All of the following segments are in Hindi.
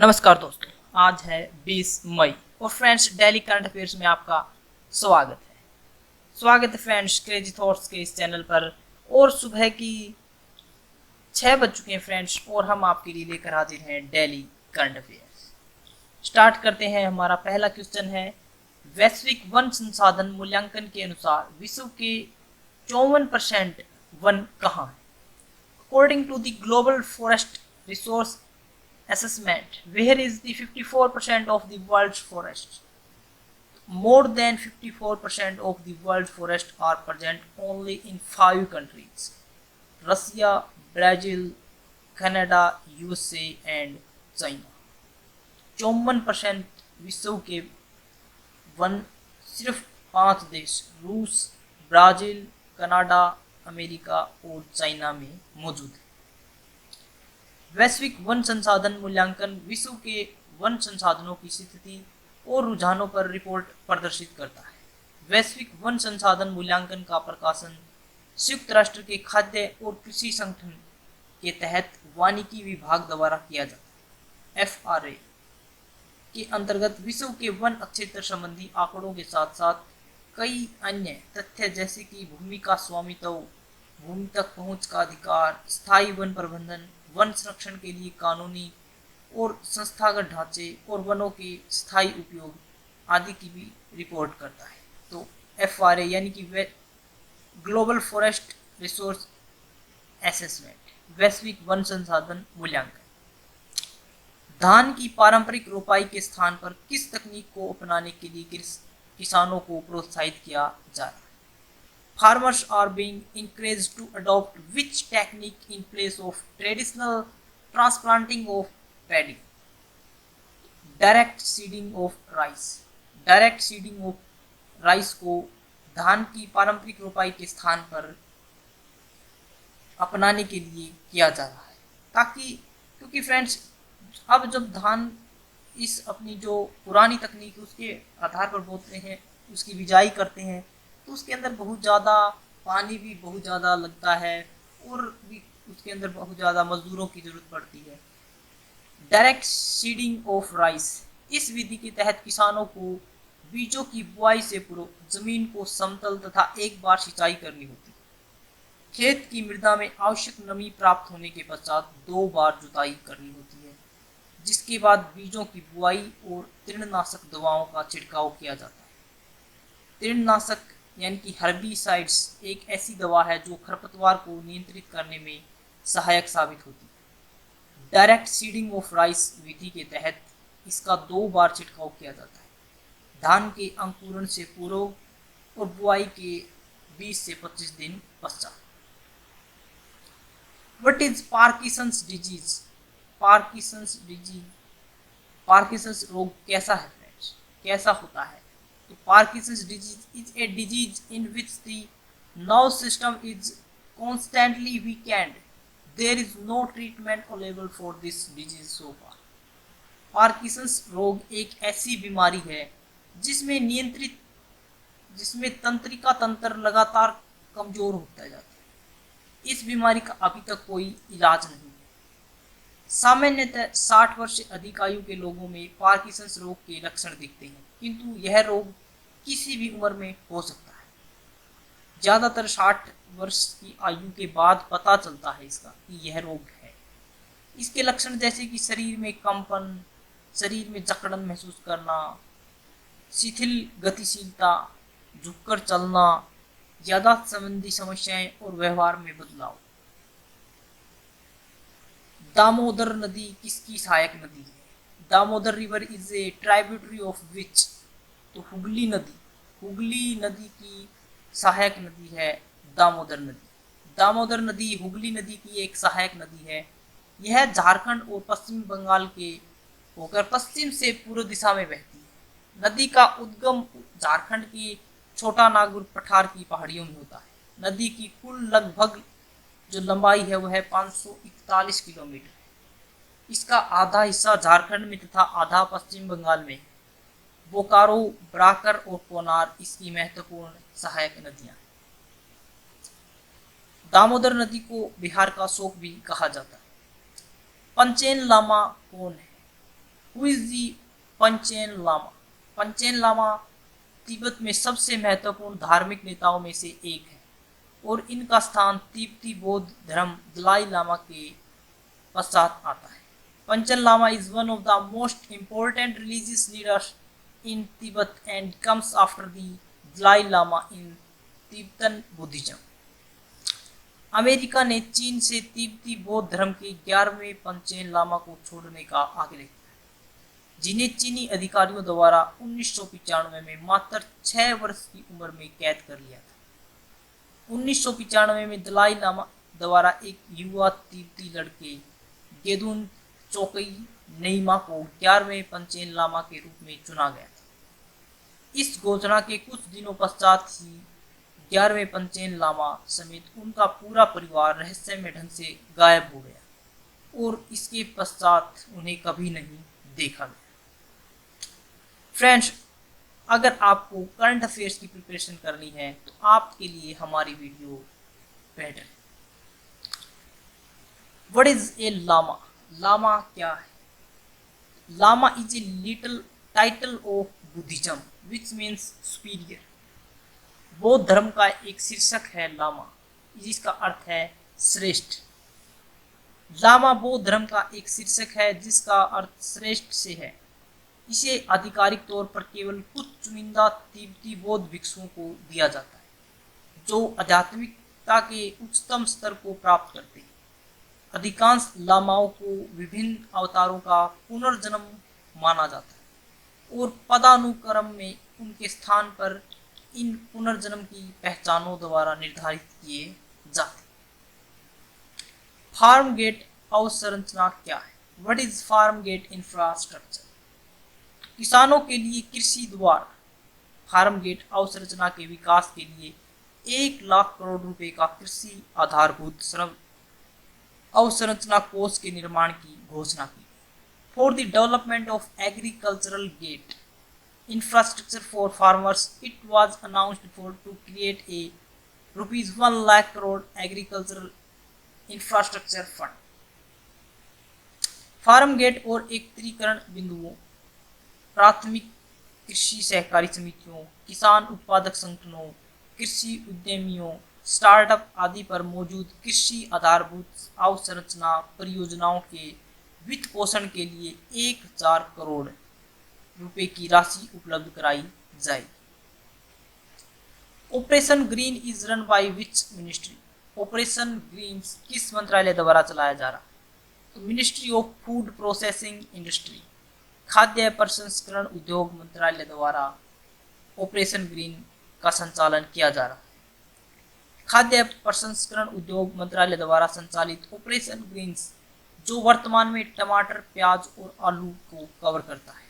नमस्कार दोस्तों, आज है 20 मई और फ्रेंड्स डेली करंट अफेयर्स में आपका स्वागत है फ्रेंड्स क्रेजी थॉट्स के इस चैनल पर। और सुबह की 6 बज चुके हैं फ्रेंड्स और हम आपके लिए लेकर हाजिर हैं डेली करंट अफेयर्स। स्टार्ट करते हैं। हमारा पहला क्वेश्चन है, वैश्विक वन संसाधन मूल्यांकन के अनुसार विश्व के 54% वन कहाँ है? According to the global forest resource assessment, where is the 54% of the world's forests? More than 54% of the world's forests are present only in 5 countries: Russia, Brazil, Canada, USA and China. 54% विश्व के वन सिर्फ 5 देश रूस, ब्राजील, कनाडा, अमेरिका और चाइना में मौजूद है। वैश्विक वन संसाधन मूल्यांकन विश्व के वन संसाधनों की स्थिति और रुझानों पर रिपोर्ट प्रदर्शित करता है। वैश्विक वन संसाधन मूल्यांकन का प्रकाशन संयुक्त राष्ट्र के खाद्य और कृषि संगठन के तहत वानिकी विभाग द्वारा किया जाता है। FRA के अंतर्गत विश्व के वन क्षेत्र संबंधी आंकड़ों के साथ साथ कई अन्य तथ्य जैसे कि भूमि का स्वामित्व, भूमि तक पहुंच का अधिकार, स्थायी वन प्रबंधन, वन संरक्षण के लिए कानूनी और संस्थागत ढांचे और वनों के स्थायी उपयोग आदि की भी रिपोर्ट करता है। तो FRA यानी कि ग्लोबल फॉरेस्ट रिसोर्स असेसमेंट, वैश्विक वन संसाधन मूल्यांकन। धान की पारंपरिक रोपाई के स्थान पर किस तकनीक को अपनाने के लिए किसानों को प्रोत्साहित किया जा रहा है? Farmers are being encouraged to adopt which technique in place of traditional transplanting of paddy? Direct seeding of rice. Direct seeding of rice को धान की पारंपरिक रोपाई के स्थान पर अपनाने के लिए किया जा रहा है, ताकि क्योंकि फ्रेंड्स अब जब धान इस अपनी जो पुरानी तकनीक उसके आधार पर बोते हैं, उसकी बिजाई करते हैं, तो उसके अंदर बहुत ज़्यादा पानी भी बहुत ज़्यादा लगता है और भी उसके अंदर बहुत ज़्यादा मजदूरों की ज़रूरत पड़ती है। डायरेक्ट सीडिंग ऑफ राइस, इस विधि के तहत किसानों को बीजों की बुआई से पूर्व जमीन को समतल तथा एक बार सिंचाई करनी होती है। खेत की मृदा में आवश्यक नमी प्राप्त होने के पश्चात 2 बार जुताई करनी होती है, जिसके बाद बीजों की बुआई और तृणनाशक दवाओं का छिड़काव किया जाता है। तृणनाशक यानी कि हर्बिसाइड्स एक ऐसी दवा है जो खरपतवार को नियंत्रित करने में सहायक साबित होती है। डायरेक्ट सीडिंग ऑफ राइस विधि के तहत इसका 2 बार छिड़काव किया जाता है, धान के अंकुरण से पूर्व और बुआई के 20 से 25 दिन पश्चात। What is Parkinson's disease? Parkinson's रोग कैसा है फ्रेंड्स, कैसा होता है? Parkinson's disease is a disease in which the nerve system is constantly weakened. There is no treatment available for this disease so far. Parkinson's रोग एक ऐसी बीमारी है जिसमें तंत्रिका तंत्र लगातार कमजोर होता जाता है। इस बीमारी का अभी तक कोई इलाज नहीं है। सामान्यतः 60 वर्ष से अधिक आयु के लोगों में पार्किंसंस रोग के लक्षण दिखते हैं, किंतु यह रोग किसी भी उम्र में हो सकता है। ज़्यादातर 60 वर्ष की आयु के बाद पता चलता है इसका कि यह रोग है। इसके लक्षण जैसे कि शरीर में कंपन, शरीर में जकड़न महसूस करना, शिथिल गतिशीलता, झुककर चलना, याददाश्त संबंधी समस्याएं और व्यवहार में बदलाव। दामोदर नदी किसकी सहायक नदी है? Damodar river is a tributary of which? तो हुगली नदी की सहायक नदी है दामोदर नदी। दामोदर नदी हुगली नदी की एक सहायक नदी है। यह झारखंड और पश्चिम बंगाल के होकर पश्चिम से पूर्व दिशा में बहती है। नदी का उद्गम झारखंड के छोटा नागपुर पठार की पहाड़ियों में होता है। नदी की कुल लगभग जो लंबाई है वह 541 किलोमीटर है। इसका आधा हिस्सा झारखंड में तथा आधा पश्चिम बंगाल में। बोकारो, ब्राकर और कोनार इसकी महत्वपूर्ण सहायक नदियां। दामोदर नदी को बिहार का शोक भी कहा जाता है। पंचेन लामा कौन है? Who is the Panchen Lama? Panchen Lama Tibet में सबसे महत्वपूर्ण धार्मिक नेताओं में से एक है और इनका स्थान तिब्बती बौद्ध धर्म दलाई लामा के पश्चात आता है। Panchen Lama is one of the most important religious leaders in Tibet and comes after the Dalai Lama in Tibetan Buddhism. America ने चीन से तिब्बती बौद्ध धर्म के 11वें पंचेन लामा को छोड़ने का आग्रह किया, जिन्हें चीनी अधिकारियों द्वारा 1995 में मात्र 6 वर्ष की उम्र में कैद कर लिया था। 1995 में दलाई लामा द्वारा एक युवा तिब्बती लड़के गेदुन चोकई नईमा को 11वें पंचेन लामा के रूप में चुना गया था। इस घोषणा के कुछ दिनों पश्चात ही 11वें पंचेन लामा समेत उनका पूरा परिवार रहस्यमय ढंग से गायब हो गया और इसके पश्चात उन्हें कभी नहीं देखा गया। फ्रेंड्स, अगर आपको करंट अफेयर्स की प्रिपरेशन करनी है तो आपके लिए हमारी वीडियो बेटर है। What is a lama? Lama क्या है? Lama is a little title of Buddhism which means superior. बौद्ध धर्म का एक शीर्षक है लामा, जिसका अर्थ है श्रेष्ठ। लामा बौद्ध धर्म का एक शीर्षक है जिसका अर्थ श्रेष्ठ से है। इसे आधिकारिक तौर पर केवल कुछ चुनिंदा तिब्बती बौद्ध भिक्षुओं को दिया जाता है, जो आध्यात्मिकता के उच्चतम स्तर को प्राप्त करते हैं। अधिकांश लामाओं को विभिन्न अवतारों का पुनर्जन्म माना जाता है और पदानुक्रम में उनके स्थान पर इन पुनर्जन्म की पहचानों द्वारा निर्धारित किए जाते हैं। फार्म गेट अवसंरचना क्या है? What is farm gate infrastructure? किसानों के लिए कृषि द्वार फार्म गेट अवसंरचना के विकास के लिए 1 लाख करोड़ रुपए का कृषि आधारभूत अवसंरचना कोष के निर्माण की घोषणा की। For the development of agricultural gate infrastructure for farmers it was announced for to create a ₹1 lakh crore agricultural infrastructure fund. Farm gate और एकत्रीकरण बिंदुओं, प्राथमिक कृषि सहकारी समितियों, किसान उत्पादक संगठनों, कृषि उद्यमियों, स्टार्टअप आदि पर मौजूद कृषि आधारभूत अवसंरचना परियोजनाओं के वित्त पोषण के लिए 1000 करोड़ रुपए की राशि उपलब्ध कराई जाएगी। Operation green is run by which ministry? Operation green किस मंत्रालय द्वारा चलाया जा रहा है? तो ministry of food processing industry, खाद्य प्रसंस्करण उद्योग मंत्रालय द्वारा ऑपरेशन ग्रीन का संचालन किया जा रहा है। खाद्य प्रसंस्करण उद्योग मंत्रालय द्वारा संचालित ऑपरेशन ग्रीन्स, जो वर्तमान में टमाटर, प्याज और आलू को कवर करता है,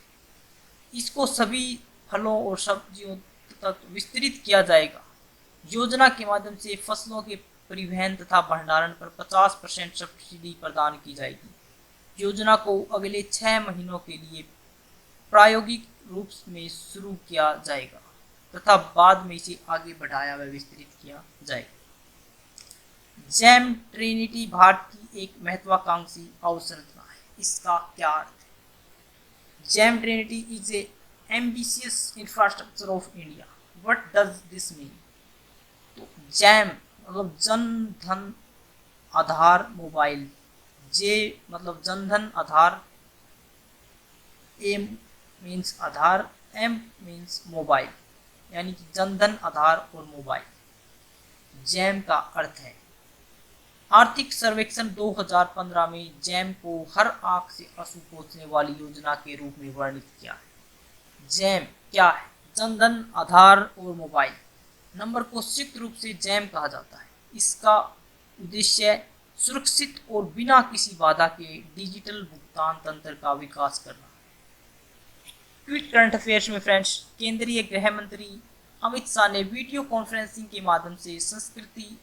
इसको सभी फलों और सब्जियों तक विस्तृत किया जाएगा। योजना के माध्यम से फसलों के परिवहन तथा भंडारण पर 50% सब्सिडी प्रदान की जाएगी। योजना को अगले 6 महीनों के लिए प्रायोगिक रूप में शुरू किया जाएगा तथा बाद में इसे आगे बढ़ाया व विस्तृत किया जाएगा। जैम ट्रिनिटी भारत की एक महत्वाकांक्षी अवसंरचना है। इसका क्या अर्थ है? Jam Trinity is a ambitious infrastructure of India. What does this mean? तो जैम मतलब जन धन आधार मोबाइल, जे मतलब जनधन आधार, एम मीन्स आधार, एम मीन्स मोबाइल, यानी कि जनधन आधार और मोबाइल। जैम का अर्थ है आर्थिक सर्वेक्षण 2015 में जैम को हर आंख से आंसू पोंछने वाली योजना के रूप में वर्णित किया है। जैम क्या है? जनधन आधार और मोबाइल नंबर को संयुक्त रूप से जैम कहा जाता है। इसका उद्देश्य सुरक्षित और बिना किसी बाधा के डिजिटल भुगतान तंत्र का विकास करना। क्विक करंट अफेयर्स में फ्रेंड्स, केंद्रीय गृह मंत्री अमित शाह ने वीडियो कॉन्फ्रेंसिंग के माध्यम से संस्कृति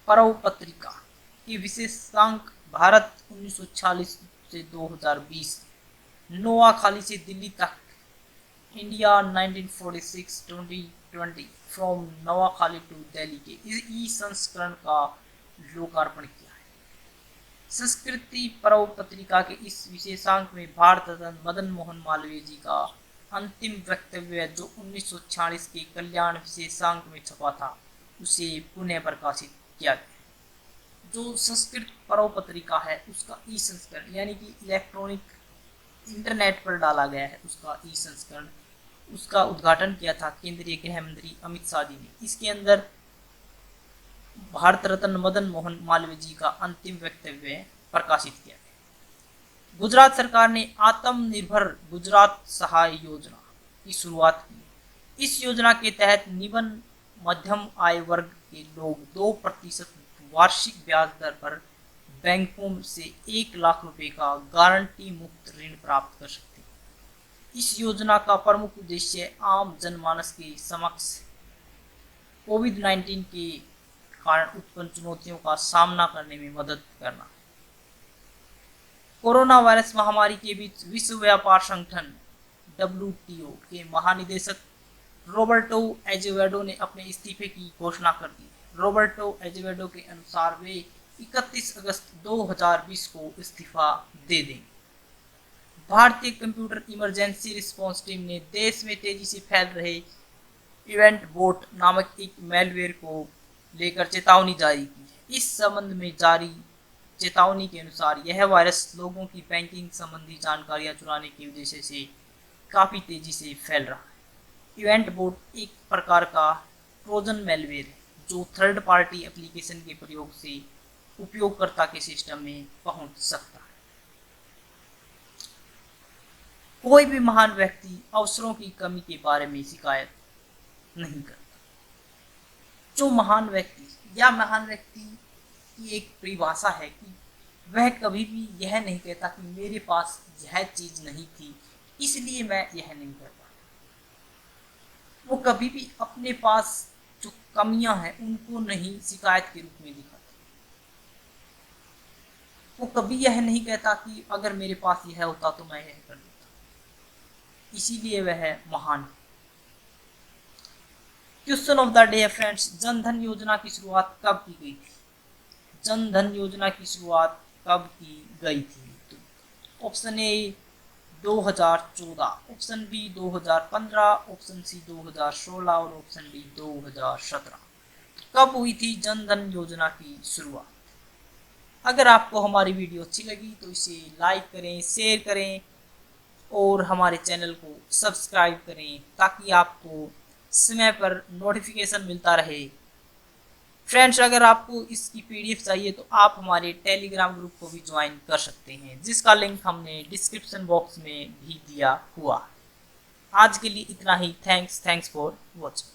पर्व पत्रिका के विशेषांक भारत 1946 से 2020, नोआखाली से दिल्ली तक, India 1946-2020 from Noakhali to Delhi के ई संस्करण का लोकार्पण किया है। संस्कृति पर्व पत्रिका के इस विशेषांक में भारत रत्न मदन मोहन मालवीय जी का अंतिम वक्तव्य जो 1946 के कल्याण विशेषांक में छपा था उसे पुनः प्रकाशित किया गया। जो संस्कृत पर्व पत्रिका है उसका ई संस्करण यानी कि इलेक्ट्रॉनिक इंटरनेट पर डाला गया है उसका ई संस्करण, उसका उद्घाटन किया था केंद्रीय गृह मंत्री अमित शाह जी ने। इसके अंदर भारत रत्न मदन मोहन मालवीय जी का अंतिम वक्तव्य प्रकाशित किया गया। गुजरात सरकार ने आत्मनिर्भर गुजरात सहाय योजना की शुरुआत की। इस योजना के तहत निम्न मध्यम आय वर्ग के लोग 2% वार्षिक ब्याज दर पर बैंकों से 1 लाख रुपए का गारंटी मुक्त ऋण प्राप्त कर सकते हैं। इस योजना का प्रमुख उद्देश्य आम जनमानस के समक्ष कोविड-19 के कारण उत्पन्न चुनौतियों का सामना करने में मदद करना। कोरोना वायरस महामारी के बीच विश्व व्यापार संगठन WTO के महानिदेशक रॉबर्टो एजेवेडो ने अपने इस्तीफे की घोषणा कर दी। रॉबर्टो एजेवेडो के अनुसार वे 31 अगस्त 2020 को इस्तीफा दे देंगे। भारतीय कंप्यूटर इमरजेंसी रिस्पांस टीम ने देश में तेजी से फैल रहे इवेंट बोट नामक एक मैलवेयर को लेकर चेतावनी जारी की है। इस संबंध में जारी चेतावनी के अनुसार यह वायरस लोगों की बैंकिंग संबंधी जानकारियां चुराने की वजह से काफ़ी तेजी से फैल रहा है। इवेंट बोट एक प्रकार का ट्रोजन मैलवेयर है जो थर्ड पार्टी एप्लीकेशन के प्रयोग से उपयोगकर्ता के सिस्टम में पहुंच सकता है। कोई भी महान व्यक्ति अवसरों की कमी के बारे में शिकायत नहीं करता। जो महान व्यक्ति या महान व्यक्ति की एक परिभाषा है कि वह कभी भी यह नहीं कहता कि मेरे पास यह चीज नहीं थी इसलिए मैं यह नहीं कर पाया। वो कभी भी अपने पास जो कमियां हैं उनको नहीं शिकायत के रूप में दिखाता। वो कभी यह नहीं कहता कि अगर मेरे पास यह होता तो मैं यह कर देता, इसीलिए वह महान है। क्वेश्चन ऑफ द डे है फ्रेंड्स, जनधन योजना की शुरुआत कब की गई थी? जनधन योजना की शुरुआत कब की गई थी? तो option A 2014, option B 2015, option C 2016 और ऑप्शन डी 2017। कब हुई थी जनधन योजना की शुरुआत? अगर आपको हमारी वीडियो अच्छी लगी तो इसे लाइक करें, शेयर करें और हमारे चैनल को सब्सक्राइब करें ताकि आपको समय पर नोटिफिकेशन मिलता रहे। फ्रेंड्स, अगर आपको इसकी PDF चाहिए तो आप हमारे टेलीग्राम ग्रुप को भी ज्वाइन कर सकते हैं जिसका लिंक हमने डिस्क्रिप्शन बॉक्स में भी दिया हुआ। आज के लिए इतना ही। Thanks for watching.